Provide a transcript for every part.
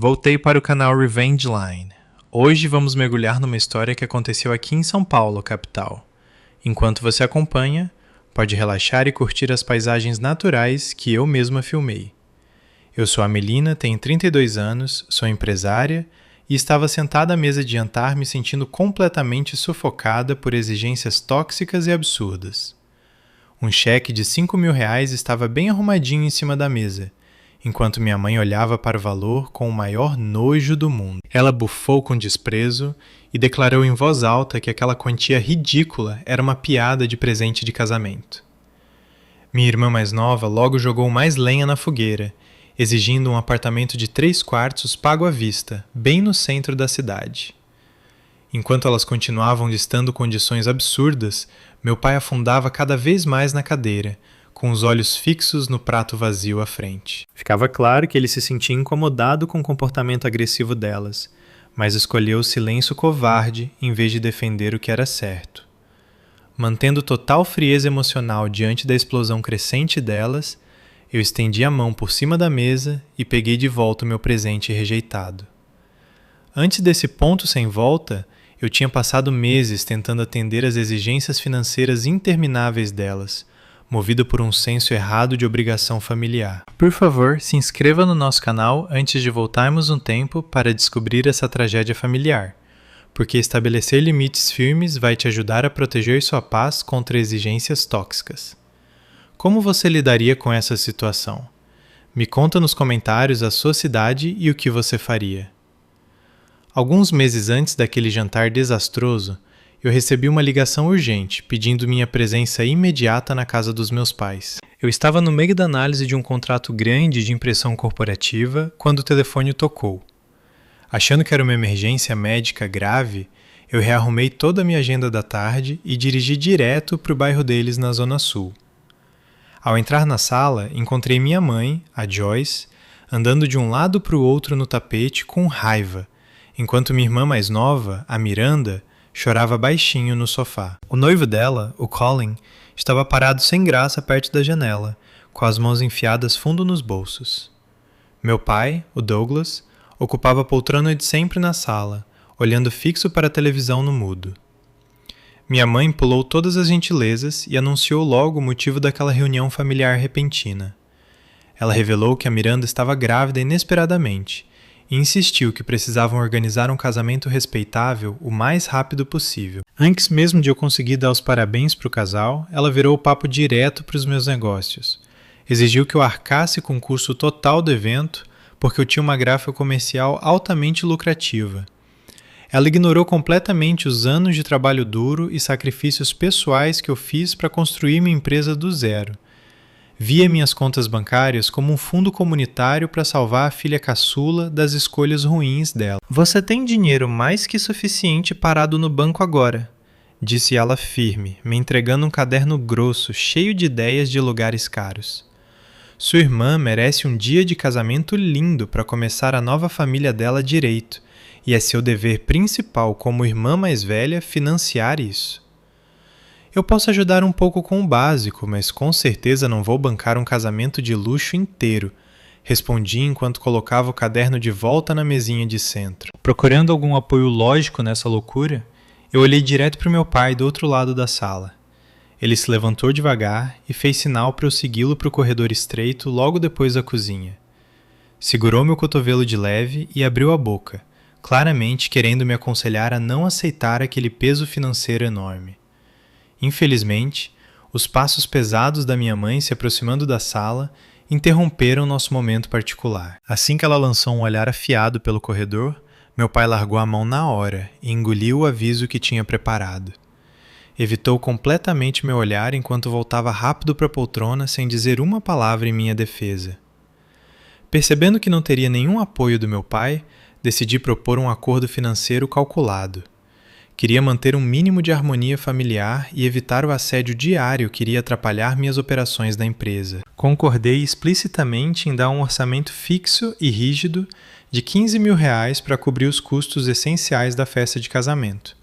Voltei para o canal Revenge Line. Hoje vamos mergulhar numa história que aconteceu aqui em São Paulo, capital. Enquanto você acompanha, pode relaxar e curtir as paisagens naturais que eu mesma filmei. Eu sou a Melina, tenho 32 anos, sou empresária e estava sentada à mesa de jantar me sentindo completamente sufocada por exigências tóxicas e absurdas. Um cheque de R$5.000 estava bem arrumadinho em cima da mesa, enquanto minha mãe olhava para o valor com o maior nojo do mundo. Ela bufou com desprezo e declarou em voz alta que aquela quantia ridícula era uma piada de presente de casamento. Minha irmã mais nova logo jogou mais lenha na fogueira, exigindo um apartamento de 3 quartos pago à vista, bem no centro da cidade. Enquanto elas continuavam listando condições absurdas, meu pai afundava cada vez mais na cadeira, com os olhos fixos no prato vazio à frente. Ficava claro que ele se sentia incomodado com o comportamento agressivo delas, mas escolheu o silêncio covarde em vez de defender o que era certo. Mantendo total frieza emocional diante da explosão crescente delas, eu estendi a mão por cima da mesa e peguei de volta o meu presente rejeitado. Antes desse ponto sem volta, eu tinha passado meses tentando atender às exigências financeiras intermináveis delas, movido por um senso errado de obrigação familiar. Por favor, se inscreva no nosso canal antes de voltarmos um tempo para descobrir essa tragédia familiar, porque estabelecer limites firmes vai te ajudar a proteger sua paz contra exigências tóxicas. Como você lidaria com essa situação? Me conta nos comentários a sua cidade e o que você faria. Alguns meses antes daquele jantar desastroso, eu recebi uma ligação urgente pedindo minha presença imediata na casa dos meus pais. Eu estava no meio da análise de um contrato grande de impressão corporativa quando o telefone tocou. Achando que era uma emergência médica grave, eu rearrumei toda a minha agenda da tarde e dirigi direto para o bairro deles na Zona Sul. Ao entrar na sala, encontrei minha mãe, a Joyce, andando de um lado para o outro no tapete com raiva, enquanto minha irmã mais nova, a Miranda, chorava baixinho no sofá. O noivo dela, o Colin, estava parado sem graça perto da janela, com as mãos enfiadas fundo nos bolsos. Meu pai, o Douglas, ocupava a poltrona de sempre na sala, olhando fixo para a televisão no mudo. Minha mãe pulou todas as gentilezas e anunciou logo o motivo daquela reunião familiar repentina. Ela revelou que a Miranda estava grávida inesperadamente e insistiu que precisavam organizar um casamento respeitável o mais rápido possível. Antes mesmo de eu conseguir dar os parabéns para o casal, ela virou o papo direto para os meus negócios. Exigiu que eu arcasse com o custo total do evento, porque eu tinha uma gráfica comercial altamente lucrativa. Ela ignorou completamente os anos de trabalho duro e sacrifícios pessoais que eu fiz para construir minha empresa do zero. Via minhas contas bancárias como um fundo comunitário para salvar a filha caçula das escolhas ruins dela. Você tem dinheiro mais que suficiente parado no banco agora, disse ela firme, me entregando um caderno grosso cheio de ideias de lugares caros. Sua irmã merece um dia de casamento lindo para começar a nova família dela direito, e é seu dever principal como irmã mais velha financiar isso. Eu posso ajudar um pouco com o básico, mas com certeza não vou bancar um casamento de luxo inteiro, respondi enquanto colocava o caderno de volta na mesinha de centro. Procurando algum apoio lógico nessa loucura, eu olhei direto para o meu pai do outro lado da sala. Ele se levantou devagar e fez sinal para eu segui-lo para o corredor estreito logo depois da cozinha. Segurou meu cotovelo de leve e abriu a boca, claramente querendo me aconselhar a não aceitar aquele peso financeiro enorme. Infelizmente, os passos pesados da minha mãe se aproximando da sala interromperam nosso momento particular. Assim que ela lançou um olhar afiado pelo corredor, meu pai largou a mão na hora e engoliu o aviso que tinha preparado. Evitou completamente meu olhar enquanto voltava rápido para a poltrona sem dizer uma palavra em minha defesa. Percebendo que não teria nenhum apoio do meu pai, decidi propor um acordo financeiro calculado. Queria manter um mínimo de harmonia familiar e evitar o assédio diário que iria atrapalhar minhas operações da empresa. Concordei explicitamente em dar um orçamento fixo e rígido de R$15.000 para cobrir os custos essenciais da festa de casamento.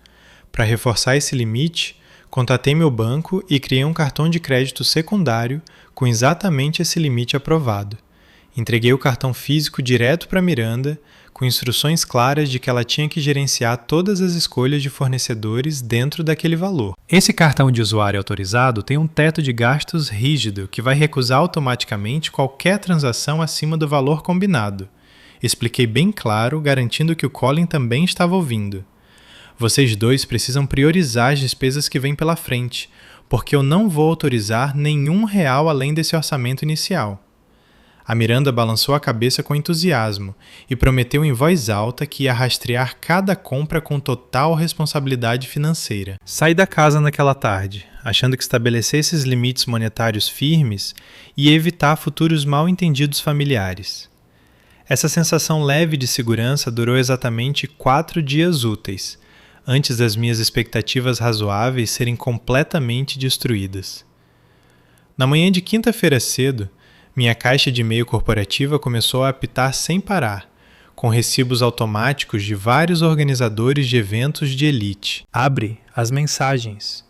Para reforçar esse limite, contatei meu banco e criei um cartão de crédito secundário com exatamente esse limite aprovado. Entreguei o cartão físico direto para Miranda, com instruções claras de que ela tinha que gerenciar todas as escolhas de fornecedores dentro daquele valor. Esse cartão de usuário autorizado tem um teto de gastos rígido que vai recusar automaticamente qualquer transação acima do valor combinado. Expliquei bem claro, garantindo que o Colin também estava ouvindo. Vocês dois precisam priorizar as despesas que vêm pela frente, porque eu não vou autorizar nenhum real além desse orçamento inicial. A Miranda balançou a cabeça com entusiasmo e prometeu em voz alta que ia rastrear cada compra com total responsabilidade financeira. Saí da casa naquela tarde, achando que estabelecer esses limites monetários firmes ia evitar futuros mal-entendidos familiares. Essa sensação leve de segurança durou exatamente 4 dias úteis, antes das minhas expectativas razoáveis serem completamente destruídas. Na manhã de quinta-feira cedo, minha caixa de e-mail corporativa começou a apitar sem parar, com recibos automáticos de vários organizadores de eventos de elite. Abre as mensagens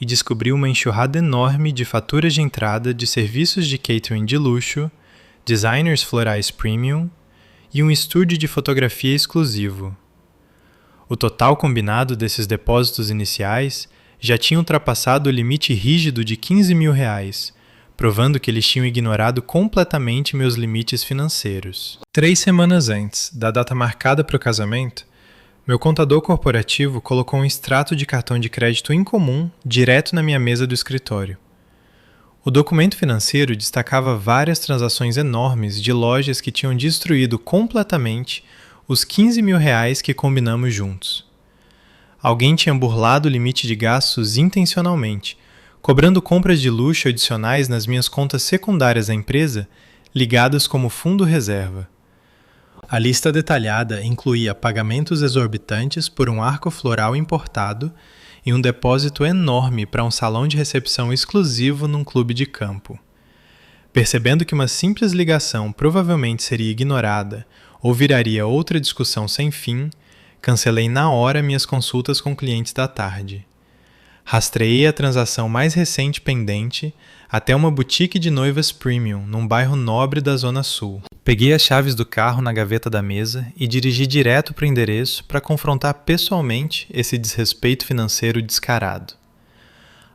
e descobri uma enxurrada enorme de faturas de entrada de serviços de catering de luxo, designers florais premium e um estúdio de fotografia exclusivo. O total combinado desses depósitos iniciais já tinha ultrapassado o limite rígido de R$15.000, provando que eles tinham ignorado completamente meus limites financeiros. 3 semanas antes da data marcada para o casamento, meu contador corporativo colocou um extrato de cartão de crédito incomum direto na minha mesa do escritório. O documento financeiro destacava várias transações enormes de lojas que tinham destruído completamente os R$15.000 que combinamos juntos. Alguém tinha burlado o limite de gastos intencionalmente, cobrando compras de luxo adicionais nas minhas contas secundárias da empresa, ligadas como fundo reserva. A lista detalhada incluía pagamentos exorbitantes por um arco floral importado e um depósito enorme para um salão de recepção exclusivo num clube de campo. Percebendo que uma simples ligação provavelmente seria ignorada ou viraria outra discussão sem fim, cancelei na hora minhas consultas com clientes da tarde. Rastreei a transação mais recente pendente até uma boutique de noivas premium num bairro nobre da Zona Sul. Peguei as chaves do carro na gaveta da mesa e dirigi direto para o endereço para confrontar pessoalmente esse desrespeito financeiro descarado.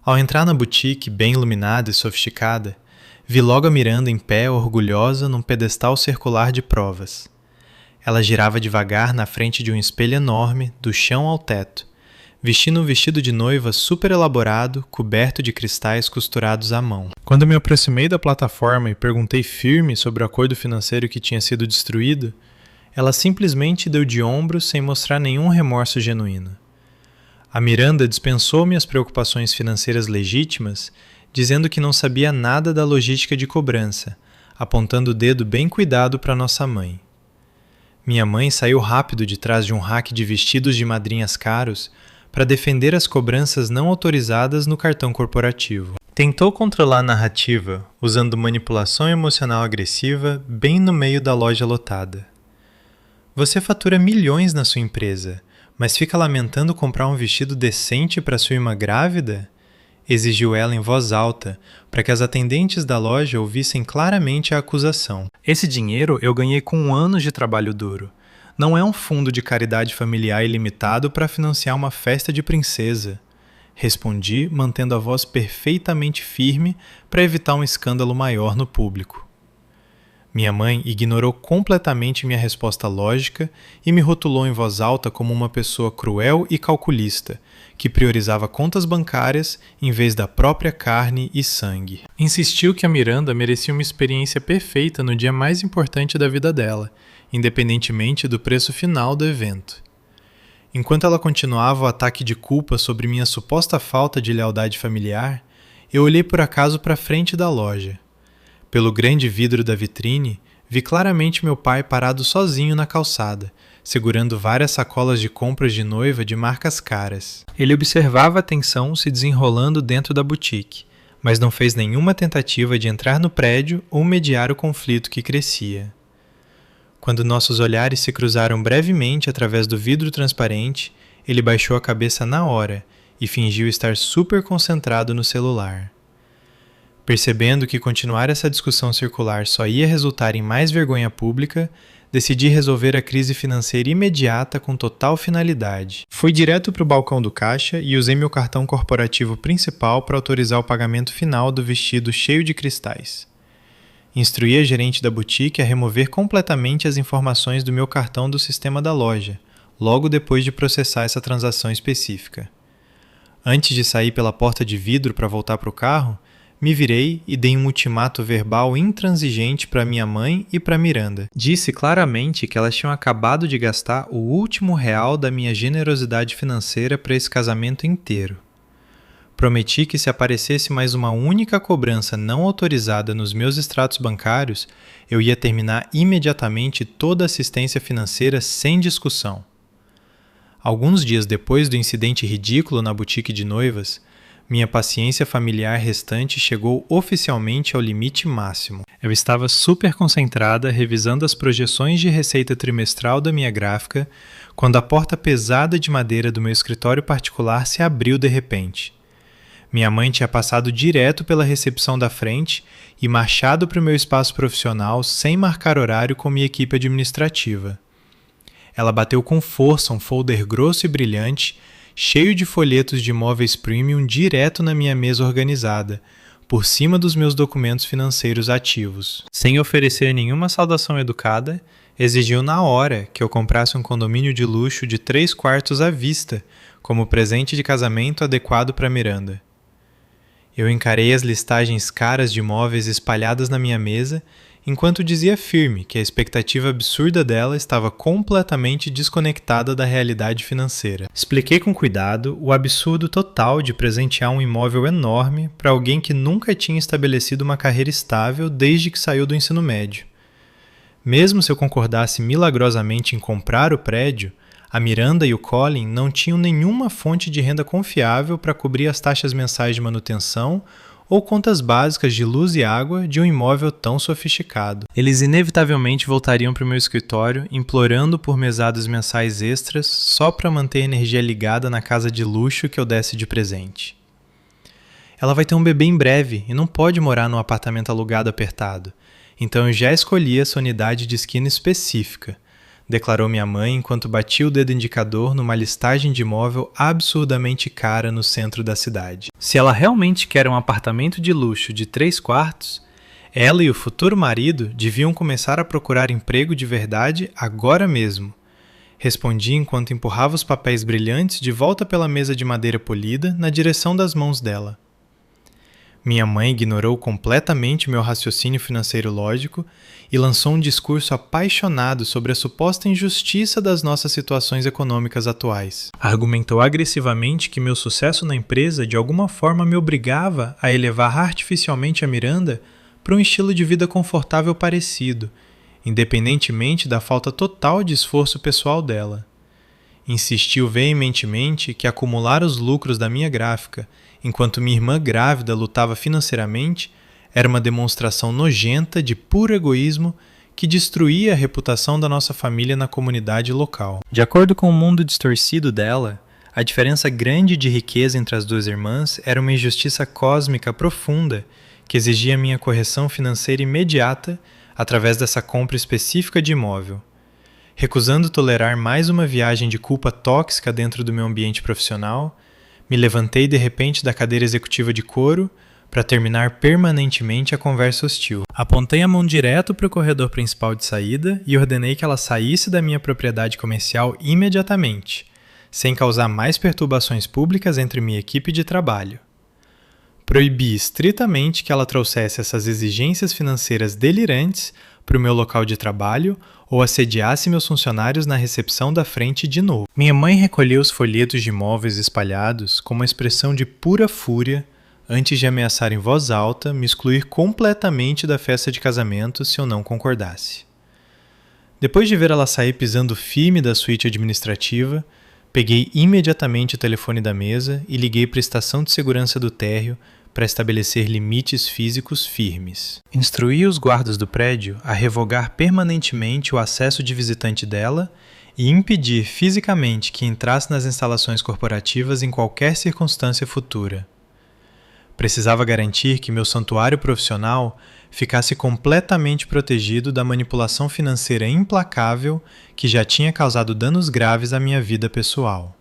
Ao entrar na boutique, bem iluminada e sofisticada, vi logo a Miranda em pé, orgulhosa, num pedestal circular de provas. Ela girava devagar na frente de um espelho enorme, do chão ao teto, vestindo um vestido de noiva super elaborado, coberto de cristais costurados à mão. Quando me aproximei da plataforma e perguntei firme sobre o acordo financeiro que tinha sido destruído, ela simplesmente deu de ombros sem mostrar nenhum remorso genuíno. A Miranda dispensou minhas preocupações financeiras legítimas, dizendo que não sabia nada da logística de cobrança, apontando o dedo bem cuidado para nossa mãe. Minha mãe saiu rápido de trás de um rack de vestidos de madrinhas caros para defender as cobranças não autorizadas no cartão corporativo. Tentou controlar a narrativa, usando manipulação emocional agressiva bem no meio da loja lotada. Você fatura milhões na sua empresa, mas fica lamentando comprar um vestido decente para sua irmã grávida? Exigiu ela em voz alta, para que as atendentes da loja ouvissem claramente a acusação. Esse dinheiro eu ganhei com anos de trabalho duro. Não é um fundo de caridade familiar ilimitado para financiar uma festa de princesa. Respondi, mantendo a voz perfeitamente firme para evitar um escândalo maior no público. Minha mãe ignorou completamente minha resposta lógica e me rotulou em voz alta como uma pessoa cruel e calculista, que priorizava contas bancárias em vez da própria carne e sangue. Insistiu que a Miranda merecia uma experiência perfeita no dia mais importante da vida dela, independentemente do preço final do evento. Enquanto ela continuava o ataque de culpa sobre minha suposta falta de lealdade familiar, eu olhei por acaso para a frente da loja. Pelo grande vidro da vitrine, vi claramente meu pai parado sozinho na calçada, segurando várias sacolas de compras de noiva de marcas caras. Ele observava a tensão se desenrolando dentro da boutique, mas não fez nenhuma tentativa de entrar no prédio ou mediar o conflito que crescia. Quando nossos olhares se cruzaram brevemente através do vidro transparente, ele baixou a cabeça na hora e fingiu estar super concentrado no celular. Percebendo que continuar essa discussão circular só ia resultar em mais vergonha pública, decidi resolver a crise financeira imediata com total finalidade. Fui direto para o balcão do caixa e usei meu cartão corporativo principal para autorizar o pagamento final do vestido cheio de cristais. Instruí a gerente da boutique a remover completamente as informações do meu cartão do sistema da loja, logo depois de processar essa transação específica. Antes de sair pela porta de vidro para voltar para o carro, me virei e dei um ultimato verbal intransigente para minha mãe e para Miranda. Disse claramente que elas tinham acabado de gastar o último real da minha generosidade financeira para esse casamento inteiro. Prometi que se aparecesse mais uma única cobrança não autorizada nos meus extratos bancários, eu ia terminar imediatamente toda a assistência financeira sem discussão. Alguns dias depois do incidente ridículo na boutique de noivas, minha paciência familiar restante chegou oficialmente ao limite máximo. Eu estava super concentrada revisando as projeções de receita trimestral da minha gráfica, quando a porta pesada de madeira do meu escritório particular se abriu de repente. Minha mãe tinha passado direto pela recepção da frente e marchado para o meu espaço profissional sem marcar horário com minha equipe administrativa. Ela bateu com força um folder grosso e brilhante, cheio de folhetos de imóveis premium direto na minha mesa organizada, por cima dos meus documentos financeiros ativos. Sem oferecer nenhuma saudação educada, exigiu na hora que eu comprasse um condomínio de luxo de 3 quartos à vista, como presente de casamento adequado para Miranda. Eu encarei as listagens caras de imóveis espalhadas na minha mesa, enquanto dizia firme que a expectativa absurda dela estava completamente desconectada da realidade financeira. Expliquei com cuidado o absurdo total de presentear um imóvel enorme para alguém que nunca tinha estabelecido uma carreira estável desde que saiu do ensino médio. Mesmo se eu concordasse milagrosamente em comprar o prédio, a Miranda e o Colin não tinham nenhuma fonte de renda confiável para cobrir as taxas mensais de manutenção ou contas básicas de luz e água de um imóvel tão sofisticado. Eles inevitavelmente voltariam para o meu escritório, implorando por mesadas mensais extras só para manter a energia ligada na casa de luxo que eu desse de presente. Ela vai ter um bebê em breve e não pode morar num apartamento alugado apertado, então eu já escolhi essa unidade de esquina específica, declarou minha mãe enquanto batia o dedo indicador numa listagem de imóvel absurdamente cara no centro da cidade. Se ela realmente quer um apartamento de luxo de 3 quartos, ela e o futuro marido deviam começar a procurar emprego de verdade agora mesmo. Respondi enquanto empurrava os papéis brilhantes de volta pela mesa de madeira polida na direção das mãos dela. Minha mãe ignorou completamente meu raciocínio financeiro lógico e lançou um discurso apaixonado sobre a suposta injustiça das nossas situações econômicas atuais. Argumentou agressivamente que meu sucesso na empresa de alguma forma me obrigava a elevar artificialmente a Miranda para um estilo de vida confortável parecido, independentemente da falta total de esforço pessoal dela. Insistiu veementemente que acumular os lucros da minha gráfica enquanto minha irmã grávida lutava financeiramente, era uma demonstração nojenta de puro egoísmo que destruía a reputação da nossa família na comunidade local. De acordo com o mundo distorcido dela, a diferença grande de riqueza entre as duas irmãs era uma injustiça cósmica profunda que exigia minha correção financeira imediata através dessa compra específica de imóvel. Recusando tolerar mais uma viagem de culpa tóxica dentro do meu ambiente profissional, me levantei de repente da cadeira executiva de couro para terminar permanentemente a conversa hostil. Apontei a mão direto para o corredor principal de saída e ordenei que ela saísse da minha propriedade comercial imediatamente, sem causar mais perturbações públicas entre minha equipe de trabalho. Proibi estritamente que ela trouxesse essas exigências financeiras delirantes para o meu local de trabalho ou assediasse meus funcionários na recepção da frente de novo. Minha mãe recolheu os folhetos de imóveis espalhados com uma expressão de pura fúria antes de ameaçar em voz alta me excluir completamente da festa de casamento se eu não concordasse. Depois de ver ela sair pisando firme da suíte administrativa, peguei imediatamente o telefone da mesa e liguei para a estação de segurança do térreo para estabelecer limites físicos firmes. Instruí os guardas do prédio a revogar permanentemente o acesso de visitante dela e impedir fisicamente que entrasse nas instalações corporativas em qualquer circunstância futura. Precisava garantir que meu santuário profissional ficasse completamente protegido da manipulação financeira implacável que já tinha causado danos graves à minha vida pessoal.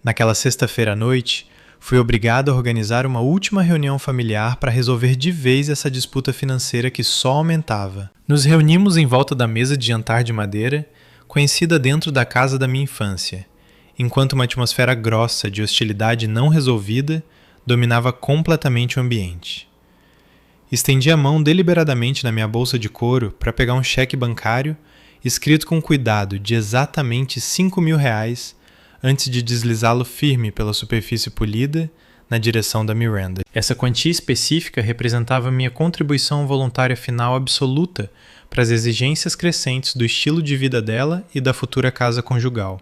Naquela sexta-feira à noite, fui obrigado a organizar uma última reunião familiar para resolver de vez essa disputa financeira que só aumentava. Nos reunimos em volta da mesa de jantar de madeira, conhecida dentro da casa da minha infância, enquanto uma atmosfera grossa de hostilidade não resolvida dominava completamente o ambiente. Estendi a mão deliberadamente na minha bolsa de couro para pegar um cheque bancário escrito com cuidado de exatamente R$ 5.000 antes de deslizá-lo firme pela superfície polida na direção da Miranda. Essa quantia específica representava minha contribuição voluntária final absoluta para as exigências crescentes do estilo de vida dela e da futura casa conjugal.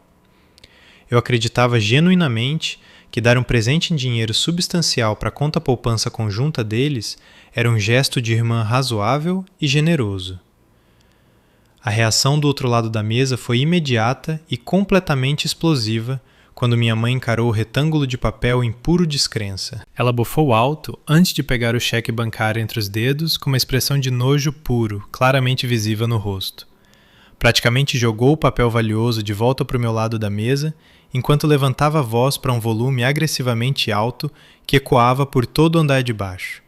Eu acreditava genuinamente que dar um presente em dinheiro substancial para a conta poupança conjunta deles era um gesto de irmã razoável e generoso. A reação do outro lado da mesa foi imediata e completamente explosiva quando minha mãe encarou o retângulo de papel em puro descrença. Ela bufou alto antes de pegar o cheque bancário entre os dedos com uma expressão de nojo puro, claramente visível no rosto. Praticamente jogou o papel valioso de volta para o meu lado da mesa, enquanto levantava a voz para um volume agressivamente alto que ecoava por todo o andar de baixo.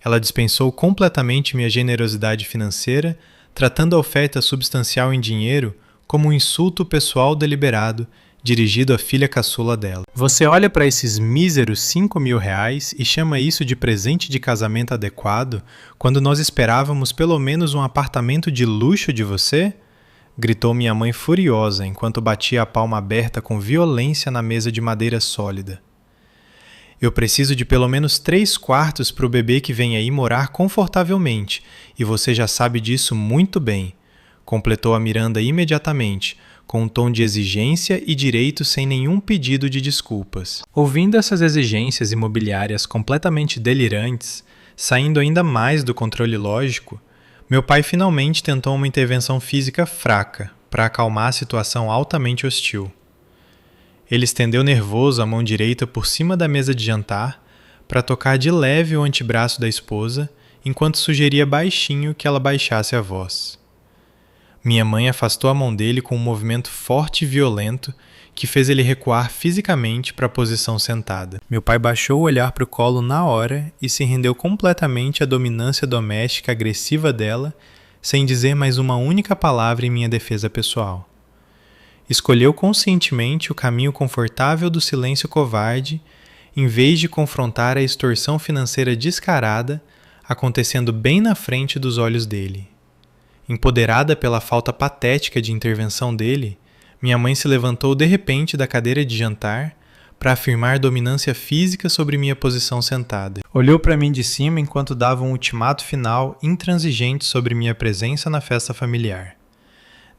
Ela dispensou completamente minha generosidade financeira, tratando a oferta substancial em dinheiro como um insulto pessoal deliberado dirigido à filha caçula dela. Você olha para esses míseros R$ 5.000 e chama isso de presente de casamento adequado quando nós esperávamos pelo menos um apartamento de luxo de você? Gritou minha mãe furiosa enquanto batia a palma aberta com violência na mesa de madeira sólida. Eu preciso de pelo menos 3/4 para o bebê que vem aí morar confortavelmente, e você já sabe disso muito bem, completou a Miranda imediatamente, com um tom de exigência e direito sem nenhum pedido de desculpas. Ouvindo essas exigências imobiliárias completamente delirantes, saindo ainda mais do controle lógico, meu pai finalmente tentou uma intervenção física fraca para acalmar a situação altamente hostil. Ele estendeu nervoso a mão direita por cima da mesa de jantar para tocar de leve o antebraço da esposa, enquanto sugeria baixinho que ela baixasse a voz. Minha mãe afastou a mão dele com um movimento forte e violento que fez ele recuar fisicamente para a posição sentada. Meu pai baixou o olhar para o colo na hora e se rendeu completamente à dominância doméstica agressiva dela, sem dizer mais uma única palavra em minha defesa pessoal. Escolheu conscientemente o caminho confortável do silêncio covarde, em vez de confrontar a extorsão financeira descarada, acontecendo bem na frente dos olhos dele. Empoderada pela falta patética de intervenção dele, minha mãe se levantou de repente da cadeira de jantar para afirmar dominância física sobre minha posição sentada. Olhou para mim de cima enquanto dava um ultimato final intransigente sobre minha presença na festa familiar.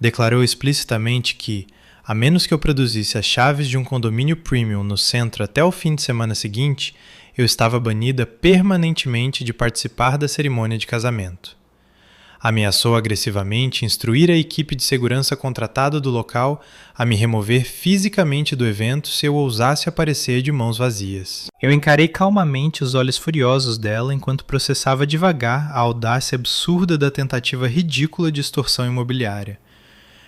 Declarou explicitamente que, a menos que eu produzisse as chaves de um condomínio premium no centro até o fim de semana seguinte, eu estava banida permanentemente de participar da cerimônia de casamento. Ameaçou agressivamente instruir a equipe de segurança contratada do local a me remover fisicamente do evento se eu ousasse aparecer de mãos vazias. Eu encarei calmamente os olhos furiosos dela enquanto processava devagar a audácia absurda da tentativa ridícula de extorsão imobiliária.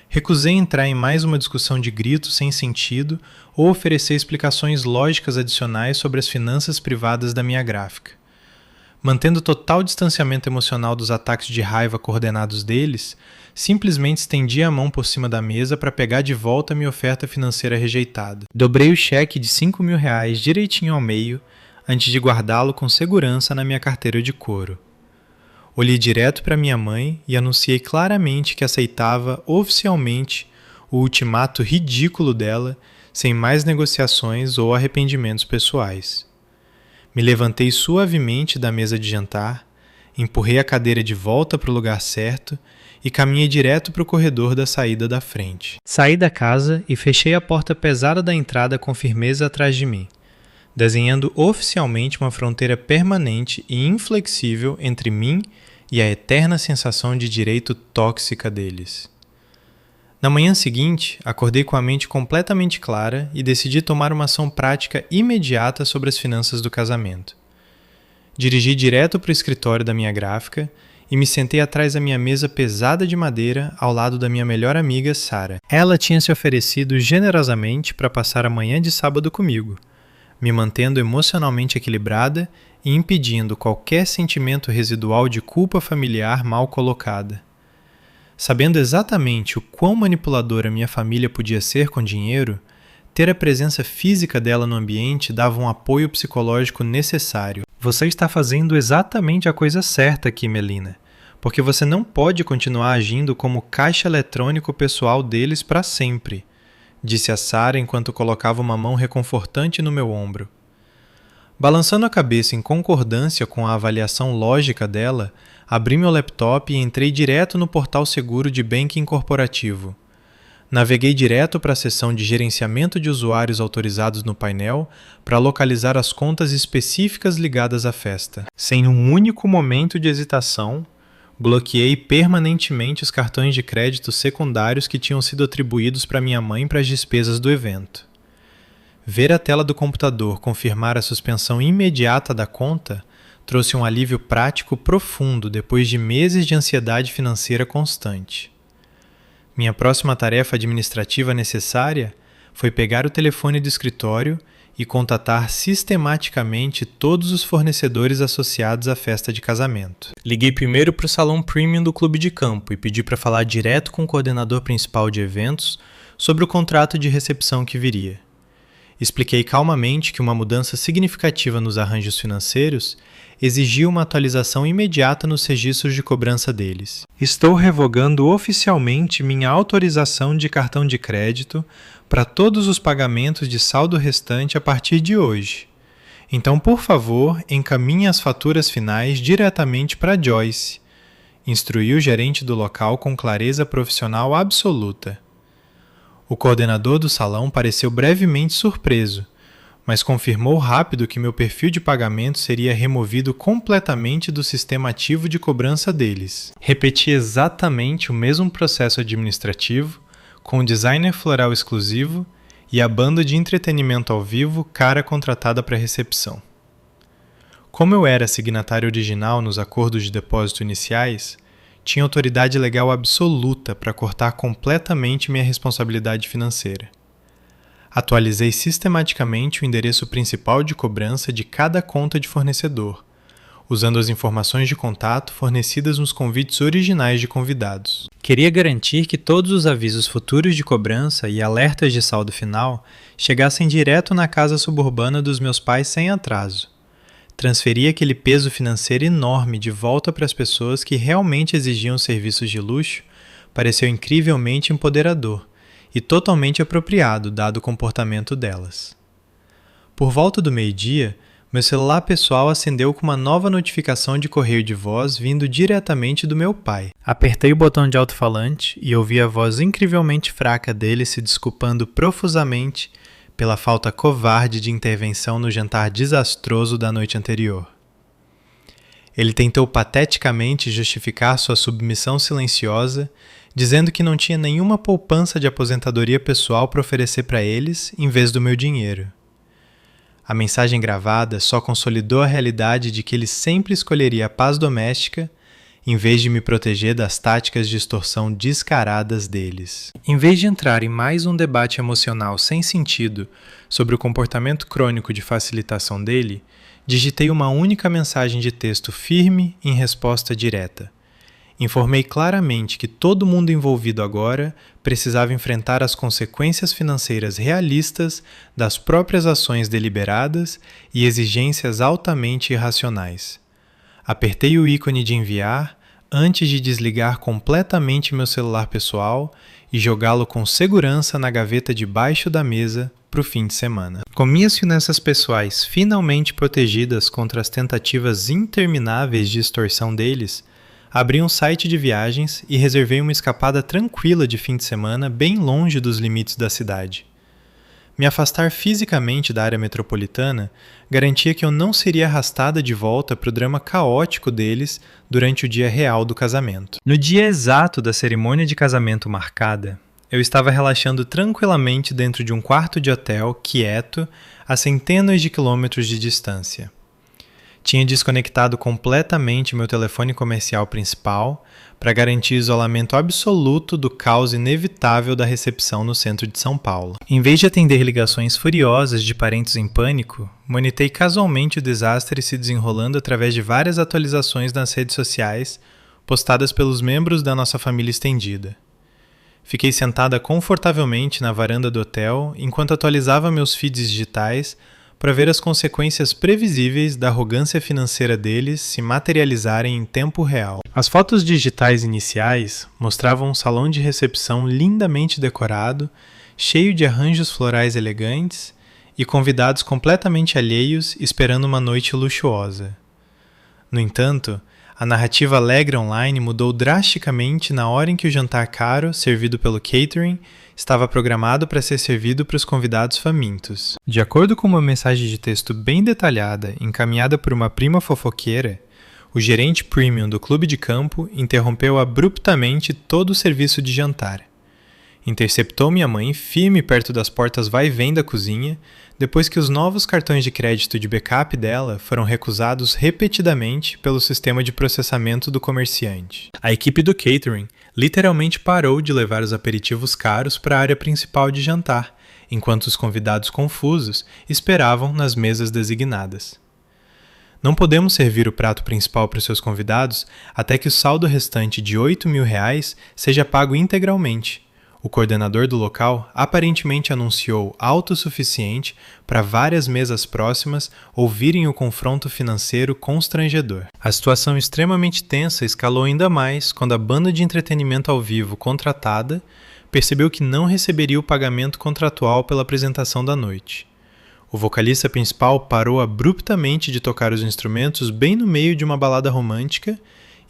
Recusei entrar em mais uma discussão de gritos sem sentido ou oferecer explicações lógicas adicionais sobre as finanças privadas da minha gráfica. Mantendo total distanciamento emocional dos ataques de raiva coordenados deles, simplesmente estendi a mão por cima da mesa para pegar de volta minha oferta financeira rejeitada. Dobrei o cheque de R$ 5.000 direitinho ao meio, antes de guardá-lo com segurança na minha carteira de couro. Olhei direto para minha mãe e anunciei claramente que aceitava oficialmente o ultimato ridículo dela, sem mais negociações ou arrependimentos pessoais. Me levantei suavemente da mesa de jantar, empurrei a cadeira de volta para o lugar certo e caminhei direto para o corredor da saída da frente. Saí da casa e fechei a porta pesada da entrada com firmeza atrás de mim, desenhando oficialmente uma fronteira permanente e inflexível entre mim e a eterna sensação de direito tóxica deles. Na manhã seguinte, acordei com a mente completamente clara e decidi tomar uma ação prática imediata sobre as finanças do casamento. Dirigi direto para o escritório da minha gráfica e me sentei atrás da minha mesa pesada de madeira ao lado da minha melhor amiga, Sarah. Ela tinha se oferecido generosamente para passar a manhã de sábado comigo, me mantendo emocionalmente equilibrada e impedindo qualquer sentimento residual de culpa familiar mal colocada. Sabendo exatamente o quão manipuladora minha família podia ser com dinheiro, ter a presença física dela no ambiente dava um apoio psicológico necessário. Você está fazendo exatamente a coisa certa aqui, Melina, porque você não pode continuar agindo como caixa eletrônico pessoal deles para sempre, disse a Sarah enquanto colocava uma mão reconfortante no meu ombro. Balançando a cabeça em concordância com a avaliação lógica dela, abri meu laptop e entrei direto no portal seguro de banking corporativo. Naveguei direto para a seção de gerenciamento de usuários autorizados no painel para localizar as contas específicas ligadas à festa. Sem um único momento de hesitação, bloqueei permanentemente os cartões de crédito secundários que tinham sido atribuídos para minha mãe para as despesas do evento. Ver a tela do computador confirmar a suspensão imediata da conta trouxe um alívio prático profundo depois de meses de ansiedade financeira constante. Minha próxima tarefa administrativa necessária foi pegar o telefone do escritório e contatar sistematicamente todos os fornecedores associados à festa de casamento. Liguei primeiro para o salão premium do clube de campo e pedi para falar direto com o coordenador principal de eventos sobre o contrato de recepção que viria. Expliquei calmamente que uma mudança significativa nos arranjos financeiros exigia uma atualização imediata nos registros de cobrança deles. Estou revogando oficialmente minha autorização de cartão de crédito para todos os pagamentos de saldo restante a partir de hoje. Então, por favor, encaminhe as faturas finais diretamente para Joyce, instruiu o gerente do local com clareza profissional absoluta. O coordenador do salão pareceu brevemente surpreso, mas confirmou rápido que meu perfil de pagamento seria removido completamente do sistema ativo de cobrança deles. Repeti exatamente o mesmo processo administrativo, com o designer floral exclusivo e a banda de entretenimento ao vivo cara contratada para a recepção. Como eu era signatário original nos acordos de depósito iniciais, tinha autoridade legal absoluta para cortar completamente minha responsabilidade financeira. Atualizei sistematicamente o endereço principal de cobrança de cada conta de fornecedor, usando as informações de contato fornecidas nos convites originais de convidados. Queria garantir que todos os avisos futuros de cobrança e alertas de saldo final chegassem direto na casa suburbana dos meus pais sem atraso. Transferi aquele peso financeiro enorme de volta para as pessoas que realmente exigiam serviços de luxo pareceu incrivelmente empoderador e totalmente apropriado dado o comportamento delas. Por volta do meio-dia, meu celular pessoal acendeu com uma nova notificação de correio de voz vindo diretamente do meu pai. Apertei o botão de alto-falante e ouvi a voz incrivelmente fraca dele se desculpando profusamente pela falta covarde de intervenção no jantar desastroso da noite anterior. Ele tentou pateticamente justificar sua submissão silenciosa, dizendo que não tinha nenhuma poupança de aposentadoria pessoal para oferecer para eles em vez do meu dinheiro. A mensagem gravada só consolidou a realidade de que ele sempre escolheria a paz doméstica em vez de me proteger das táticas de extorsão descaradas deles. Em vez de entrar em mais um debate emocional sem sentido sobre o comportamento crônico de facilitação dele, digitei uma única mensagem de texto firme em resposta direta. Informei claramente que todo mundo envolvido agora precisava enfrentar as consequências financeiras realistas das próprias ações deliberadas e exigências altamente irracionais. Apertei o ícone de enviar antes de desligar completamente meu celular pessoal e jogá-lo com segurança na gaveta debaixo da mesa para o fim de semana. Com minhas finanças pessoais finalmente protegidas contra as tentativas intermináveis de extorsão deles, abri um site de viagens e reservei uma escapada tranquila de fim de semana bem longe dos limites da cidade. Me afastar fisicamente da área metropolitana garantia que eu não seria arrastada de volta para o drama caótico deles durante o dia real do casamento. No dia exato da cerimônia de casamento marcada, eu estava relaxando tranquilamente dentro de um quarto de hotel, quieto, a centenas de quilômetros de distância. Tinha desconectado completamente meu telefone comercial principal para garantir isolamento absoluto do caos inevitável da recepção no centro de São Paulo. Em vez de atender ligações furiosas de parentes em pânico, monitei casualmente o desastre se desenrolando através de várias atualizações nas redes sociais postadas pelos membros da nossa família estendida. Fiquei sentada confortavelmente na varanda do hotel enquanto atualizava meus feeds digitais para ver as consequências previsíveis da arrogância financeira deles se materializarem em tempo real. As fotos digitais iniciais mostravam um salão de recepção lindamente decorado, cheio de arranjos florais elegantes e convidados completamente alheios esperando uma noite luxuosa. No entanto, a narrativa alegre online mudou drasticamente na hora em que o jantar caro, servido pelo catering, estava programado para ser servido para os convidados famintos. De acordo com uma mensagem de texto bem detalhada, encaminhada por uma prima fofoqueira, o gerente premium do clube de campo interrompeu abruptamente todo o serviço de jantar. Interceptou minha mãe firme perto das portas vai e vem da cozinha, depois que os novos cartões de crédito de backup dela foram recusados repetidamente pelo sistema de processamento do comerciante. A equipe do catering literalmente parou de levar os aperitivos caros para a área principal de jantar, enquanto os convidados confusos esperavam nas mesas designadas. Não podemos servir o prato principal para os seus convidados até que o saldo restante de R$8.000 seja pago integralmente. O coordenador do local aparentemente anunciou autossuficiente para várias mesas próximas ouvirem o confronto financeiro constrangedor. A situação extremamente tensa escalou ainda mais quando a banda de entretenimento ao vivo contratada percebeu que não receberia o pagamento contratual pela apresentação da noite. O vocalista principal parou abruptamente de tocar os instrumentos bem no meio de uma balada romântica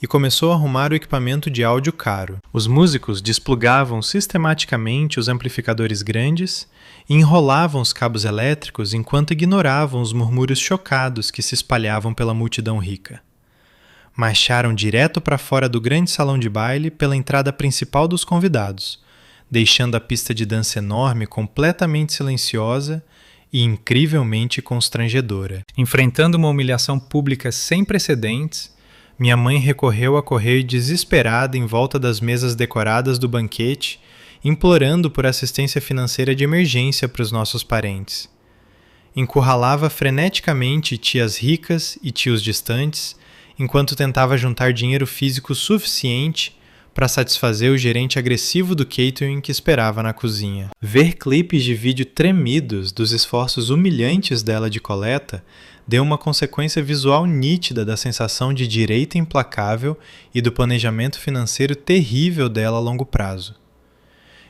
e começou a arrumar o equipamento de áudio caro. Os músicos desplugavam sistematicamente os amplificadores grandes e enrolavam os cabos elétricos enquanto ignoravam os murmúrios chocados que se espalhavam pela multidão rica. Marcharam direto para fora do grande salão de baile pela entrada principal dos convidados, deixando a pista de dança enorme completamente silenciosa e incrivelmente constrangedora. Enfrentando uma humilhação pública sem precedentes, minha mãe recorreu a correr desesperada em volta das mesas decoradas do banquete, implorando por assistência financeira de emergência para os nossos parentes. Encurralava freneticamente tias ricas e tios distantes, enquanto tentava juntar dinheiro físico suficiente para satisfazer o gerente agressivo do catering que esperava na cozinha. Ver clipes de vídeo tremidos dos esforços humilhantes dela de coleta deu uma consequência visual nítida da sensação de direita implacável e do planejamento financeiro terrível dela a longo prazo.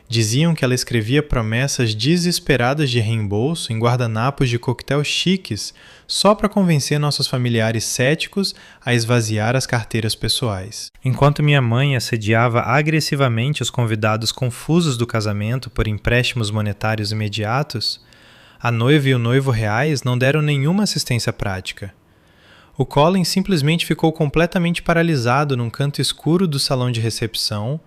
Diziam que ela escrevia promessas desesperadas de reembolso em guardanapos de coquetel chiques só para convencer nossos familiares céticos a esvaziar as carteiras pessoais. Enquanto minha mãe assediava agressivamente os convidados confusos do casamento por empréstimos monetários imediatos, a noiva e o noivo reais não deram nenhuma assistência prática. O Colin simplesmente ficou completamente paralisado num canto escuro do salão de recepção,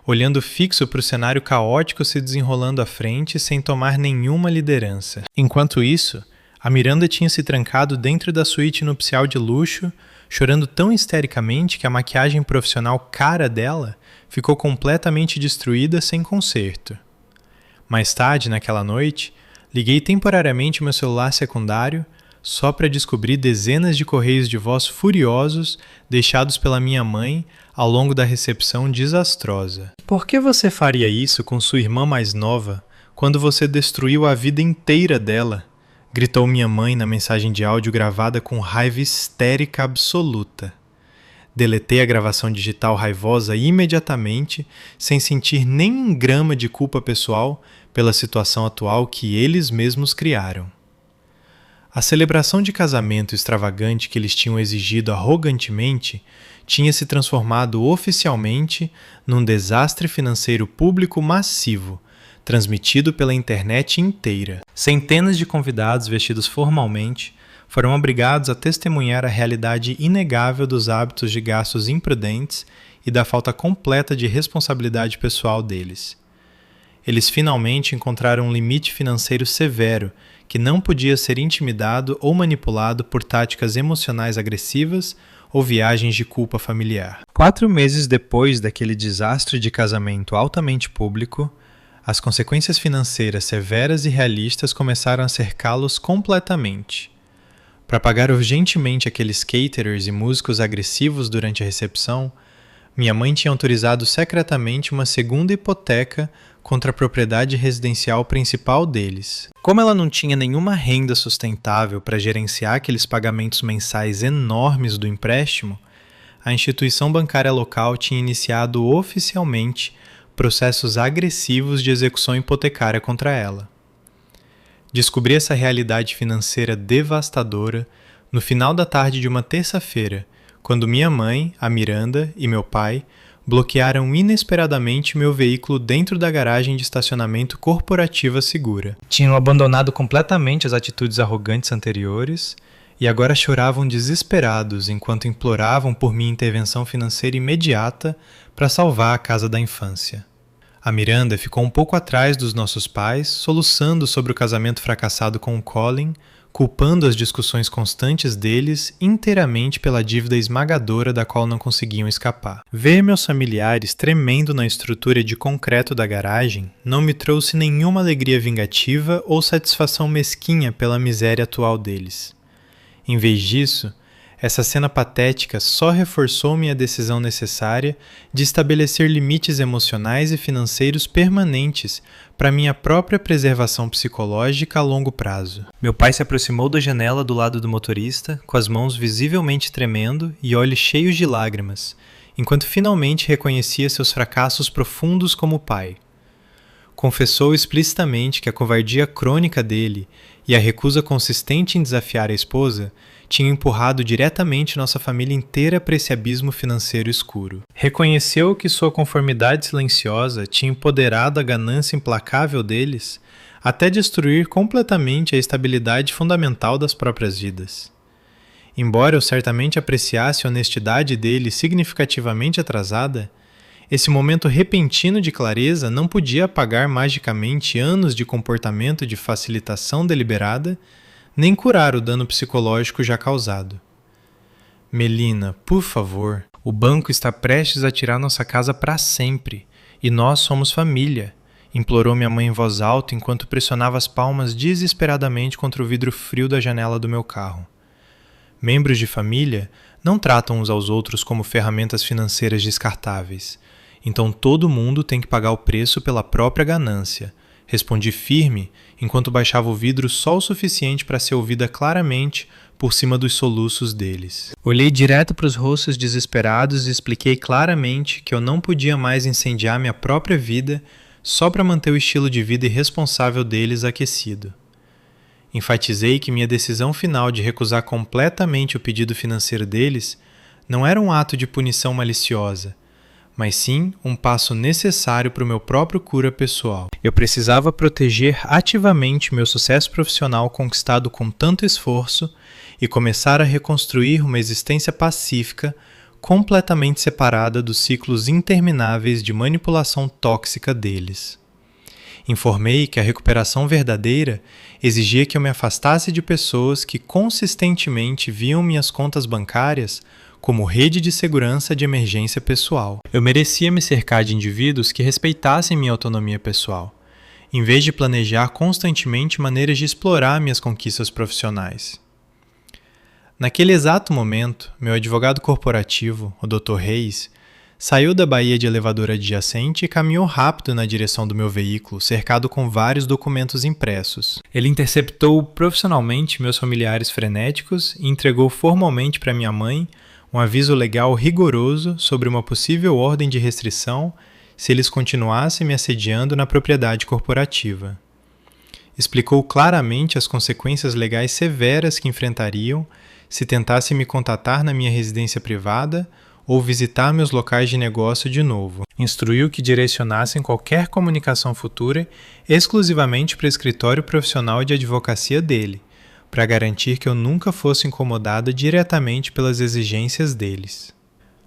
olhando fixo para o cenário caótico se desenrolando à frente sem tomar nenhuma liderança. Enquanto isso, a Miranda tinha se trancado dentro da suíte nupcial de luxo, chorando tão histericamente que a maquiagem profissional cara dela ficou completamente destruída sem conserto. Mais tarde, naquela noite, liguei temporariamente meu celular secundário só para descobrir dezenas de correios de voz furiosos deixados pela minha mãe ao longo da recepção desastrosa. Por que você faria isso com sua irmã mais nova quando você destruiu a vida inteira dela? Gritou minha mãe na mensagem de áudio gravada com raiva histérica absoluta. Deletei a gravação digital raivosa imediatamente, sem sentir nem um grama de culpa pessoal pela situação atual que eles mesmos criaram. A celebração de casamento extravagante que eles tinham exigido arrogantemente tinha se transformado oficialmente num desastre financeiro público massivo, transmitido pela internet inteira. Centenas de convidados vestidos formalmente foram obrigados a testemunhar a realidade inegável dos hábitos de gastos imprudentes e da falta completa de responsabilidade pessoal deles. eles finalmente encontraram um limite financeiro severo que não podia ser intimidado ou manipulado por táticas emocionais agressivas ou viagens de culpa familiar. 4 meses depois daquele desastre de casamento altamente público, as consequências financeiras severas e realistas começaram a cercá-los completamente. Para pagar urgentemente aqueles caterers e músicos agressivos durante a recepção, minha mãe tinha autorizado secretamente uma segunda hipoteca contra a propriedade residencial principal deles. Como ela não tinha nenhuma renda sustentável para gerenciar aqueles pagamentos mensais enormes do empréstimo, a instituição bancária local tinha iniciado oficialmente processos agressivos de execução hipotecária contra ela. Descobri essa realidade financeira devastadora no final da tarde de uma terça-feira, quando minha mãe, a Miranda, e meu pai bloquearam inesperadamente meu veículo dentro da garagem de estacionamento corporativa segura. Tinham abandonado completamente as atitudes arrogantes anteriores e agora choravam desesperados enquanto imploravam por minha intervenção financeira imediata para salvar a casa da infância. A Miranda ficou um pouco atrás dos nossos pais, soluçando sobre o casamento fracassado com o Colin, culpando as discussões constantes deles inteiramente pela dívida esmagadora da qual não conseguiam escapar. Ver meus familiares tremendo na estrutura de concreto da garagem não me trouxe nenhuma alegria vingativa ou satisfação mesquinha pela miséria atual deles. Em vez disso, essa cena patética só reforçou minha decisão necessária de estabelecer limites emocionais e financeiros permanentes para minha própria preservação psicológica a longo prazo. Meu pai se aproximou da janela do lado do motorista, com as mãos visivelmente tremendo e olhos cheios de lágrimas, enquanto finalmente reconhecia seus fracassos profundos como pai. Confessou explicitamente que a covardia crônica dele e a recusa consistente em desafiar a esposa tinham empurrado diretamente nossa família inteira para esse abismo financeiro escuro. Reconheceu que sua conformidade silenciosa tinha empoderado a ganância implacável deles até destruir completamente a estabilidade fundamental das próprias vidas. Embora eu certamente apreciasse a honestidade dele significativamente atrasada, esse momento repentino de clareza não podia apagar magicamente anos de comportamento de facilitação deliberada, nem curar o dano psicológico já causado. Melina, por favor, o banco está prestes a tirar nossa casa para sempre, e nós somos família, implorou minha mãe em voz alta enquanto pressionava as palmas desesperadamente contra o vidro frio da janela do meu carro. Membros de família não tratam uns aos outros como ferramentas financeiras descartáveis, então todo mundo tem que pagar o preço pela própria ganância. Respondi firme, enquanto baixava o vidro só o suficiente para ser ouvida claramente por cima dos soluços deles. Olhei direto para os rostos desesperados e expliquei claramente que eu não podia mais incendiar minha própria vida só para manter o estilo de vida irresponsável deles aquecido. Enfatizei que minha decisão final de recusar completamente o pedido financeiro deles não era um ato de punição maliciosa, mas sim um passo necessário para o meu próprio cura pessoal. Eu precisava proteger ativamente meu sucesso profissional conquistado com tanto esforço e começar a reconstruir uma existência pacífica, completamente separada dos ciclos intermináveis de manipulação tóxica deles. Informei que a recuperação verdadeira exigia que eu me afastasse de pessoas que consistentemente viam minhas contas bancárias como rede de segurança de emergência pessoal. Eu merecia me cercar de indivíduos que respeitassem minha autonomia pessoal, em vez de planejar constantemente maneiras de explorar minhas conquistas profissionais. Naquele exato momento, meu advogado corporativo, o Dr. Reis, saiu da baía de elevador adjacente e caminhou rápido na direção do meu veículo, cercado com vários documentos impressos. Ele interceptou profissionalmente meus familiares frenéticos e entregou formalmente para minha mãe um aviso legal rigoroso sobre uma possível ordem de restrição se eles continuassem me assediando na propriedade corporativa. Explicou claramente as consequências legais severas que enfrentariam se tentassem me contatar na minha residência privada ou visitar meus locais de negócio de novo. Instruiu que direcionassem qualquer comunicação futura exclusivamente para o escritório profissional de advocacia dele, para garantir que eu nunca fosse incomodada diretamente pelas exigências deles.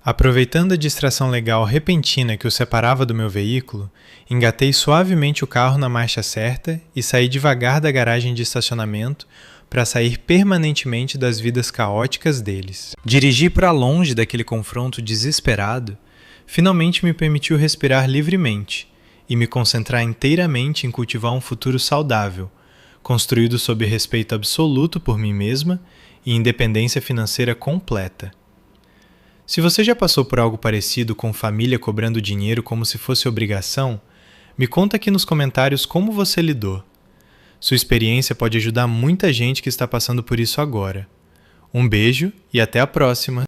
Aproveitando a distração legal repentina que o separava do meu veículo, engatei suavemente o carro na marcha certa e saí devagar da garagem de estacionamento para sair permanentemente das vidas caóticas deles. Dirigir para longe daquele confronto desesperado finalmente me permitiu respirar livremente e me concentrar inteiramente em cultivar um futuro saudável, construído sob respeito absoluto por mim mesma e independência financeira completa. Se você já passou por algo parecido com família cobrando dinheiro como se fosse obrigação, me conta aqui nos comentários como você lidou. Sua experiência pode ajudar muita gente que está passando por isso agora. Um beijo e até a próxima!